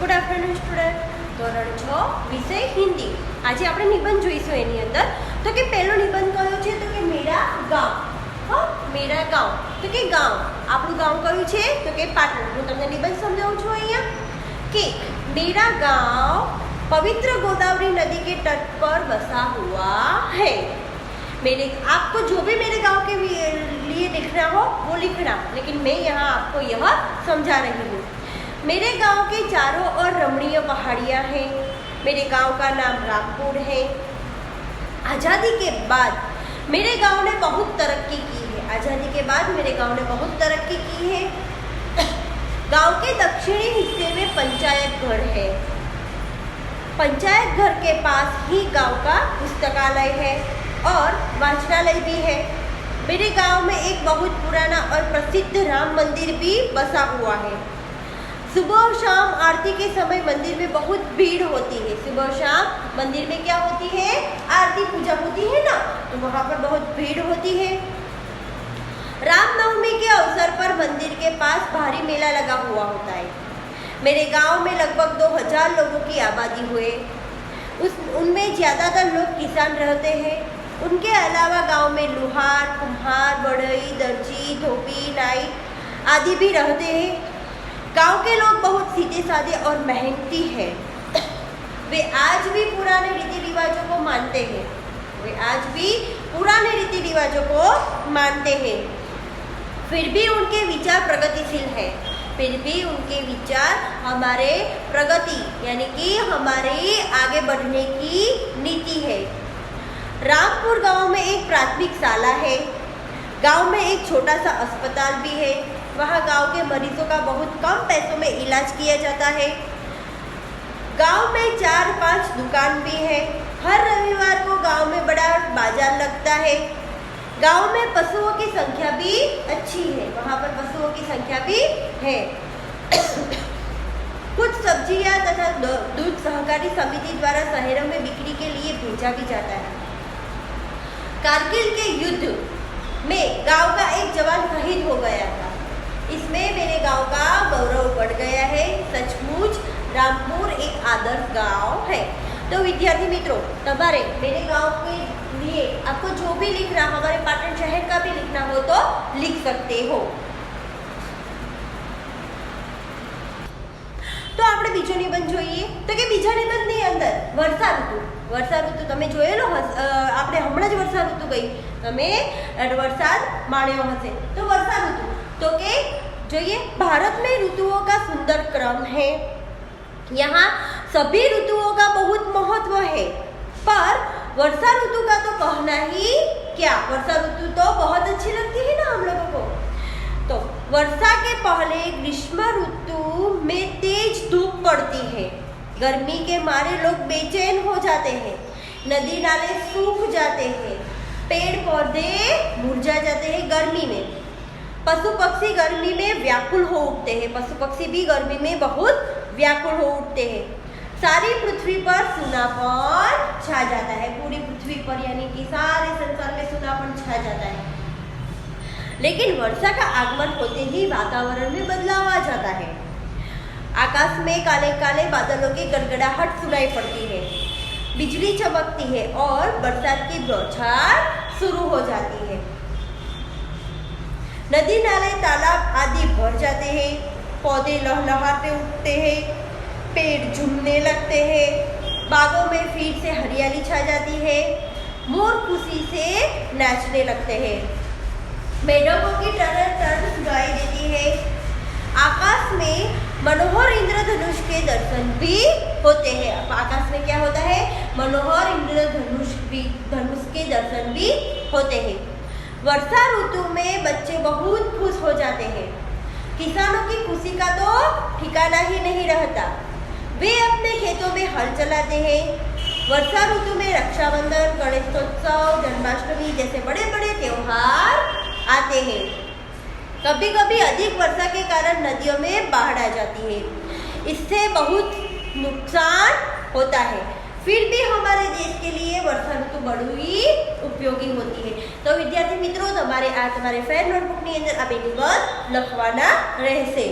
Good afternoon student. ધોરણ 6 વિષય હિન્દી। આજે આપણે નિબંધ જોઈશું એની અંદર। તો કે પહેલો નિબંધ કયો છે? તો કે મેરા ગાંવ। હા, મેરા ગાંવ। તો કે ગાંવ, આપણું ગાંવ કયું છે? તો કે પાટણ। હું તમને નિબંધ સમજાવું છું અહીંયા कि मेरा गांव पवित्र गोदावरी नदी के तट पर बसा हुआ है। मेरे आपको जो भी मेरे गांव के लिए लिखना हो वो लिखना, लेकिन मैं यहाँ आपको यह समझा रही हूँ। मेरे गांव के चारों ओर रमणीय पहाड़ियाँ हैं। मेरे गांव का नाम रामपुर है। आज़ादी के बाद मेरे गांव ने बहुत तरक्की की है। आज़ादी के बाद मेरे गांव ने बहुत तरक्की की है। गांव के दक्षिणी हिस्से में पंचायत घर है। पंचायत घर के पास ही गांव का पुस्तकालय है और वाचनालय भी है। मेरे गांव में एक बहुत पुराना और प्रसिद्ध राम मंदिर भी बसा हुआ है। सुबह और शाम आरती के समय मंदिर में बहुत भीड़ होती है। सुबह शाम मंदिर में क्या होती है? आरती पूजा होती है ना, तो वहाँ पर बहुत भीड़ होती है। रामनवमी के अवसर पर मंदिर के पास भारी मेला लगा हुआ होता है। मेरे गांव में लगभग 2000 लोगों की आबादी हुए। उनमें ज़्यादातर लोग किसान रहते हैं। उनके अलावा गांव में लुहार, कुम्हार, बढ़ई, दर्जी, धोबी, नाई आदि भी रहते हैं। गांव के लोग बहुत सीधे साधे और मेहनती हैं। वे आज भी पुराने रीति रिवाजों को मानते हैं। फिर भी उनके विचार प्रगतिशील है। हमारे प्रगति यानी कि हमारे आगे बढ़ने की नीति है। रामपुर गांव में एक प्राथमिक शाला है। गांव में एक छोटा सा अस्पताल भी है। वहाँ गांव के मरीजों का बहुत कम पैसों में इलाज किया जाता है। गांव में 4-5 दुकान भी है। हर रविवार को गांव में बड़ा बाजार लगता है। गांव में पशुओं की संख्या भी अच्छी है। वहाँ पर पशुओं की संख्या भी है। कुछ सब्जियां तथा दूध सहकारी समिति द्वारा शहरों में बिक्री के लिए भेजा भी जाता है। कारगिल के युद्ध में गांव का एक जवान शहीद हो गया था। इसमें मेरे गांव का गौरव बढ़ गया है। सचमुच रामपुर एक आदर्श गांव है। तो विद्यार्थी मित्रों, तमारे मेरे गांव के लिए आपको जो भी लिखना, हमारे पाटण शहर का भी लिखना हो तो लिख सकते हो। तो આપણે બીજો નિબંધ જોઈએ। તો કે બીજા નિબંધની અંદર વર્ષા ઋતુ તમે જોયેલો હશે। આપણે હમણાં જ વર્ષા ઋતુ ગઈ, તમે વરસાદ માણ્યો હશે। તો વર્ષા ઋતુ तो के જોઈએ, भारत में ऋतुओं का सुंदर क्रम है। यहाँ सभी ऋतुओं का बहुत महत्व है, पर वर्षा ऋतु का तो कहना ही क्या। वर्षा ऋतु तो बहुत अच्छी लगती है ना हम लोगों को। तो वर्षा के पहले ग्रीष्म ऋतु में तेज धूप पड़ती है। गर्मी के मारे लोग बेचैन हो जाते हैं। नदी नाले सूख जाते हैं। पेड़ पौधे मुरझा जाते हैं गर्मी में। पशु पक्षी गर्मी में व्याकुल हो उठते हैं। पशु पक्षी भी गर्मी में बहुत व्याकुल हो उठते हैं। सारी पृथ्वी पर सूनापन छा जाता है। पूरी पृथ्वी पर यानी कि सारे संसार में सूनापन छा जाता है। लेकिन वर्षा का आगमन होते ही वातावरण में बदलाव आ जाता है। आकाश में काले काले बादलों की गड़गड़ाहट सुनाई पड़ती है। बिजली चमकती है और बरसात की बौछार शुरू हो जाती है। नदी नाले तालाब आदि भर जाते हैं। पौधे लहलहाते उठते हैं। पेड़ झूमने लगते हैं। बागों में फिर से हरियाली छा जाती है। मोर खुशी से नाचने लगते हैं। मेढकों की टर्न सुनाई देती है। आकाश में मनोहर इंद्रधनुष के दर्शन भी होते हैं। अब आकाश में क्या होता है? मनोहर इंद्रधनुष के दर्शन भी होते हैं। वर्षा ऋतु में बच्चे बहुत खुश हो जाते हैं। किसानों की खुशी का तो ठिकाना ही नहीं रहता। वे अपने खेतों में हल चलाते हैं। वर्षा ऋतु में रक्षाबंधन, गणेशोत्सव, जन्माष्टमी जैसे बड़े बड़े त्योहार आते हैं। कभी कभी अधिक वर्षा के कारण नदियों में बाढ़ आ जाती है। इससे बहुत नुकसान होता है। फिर भी हमारे देश के लिए वर्षा ऋतु बड़ी उपयोगी होती है। तो विद्यार्थी मित्रों, તમારે ફેર નોટબુકની અંદર આ બે નિબંધ લખવાના રહેશે।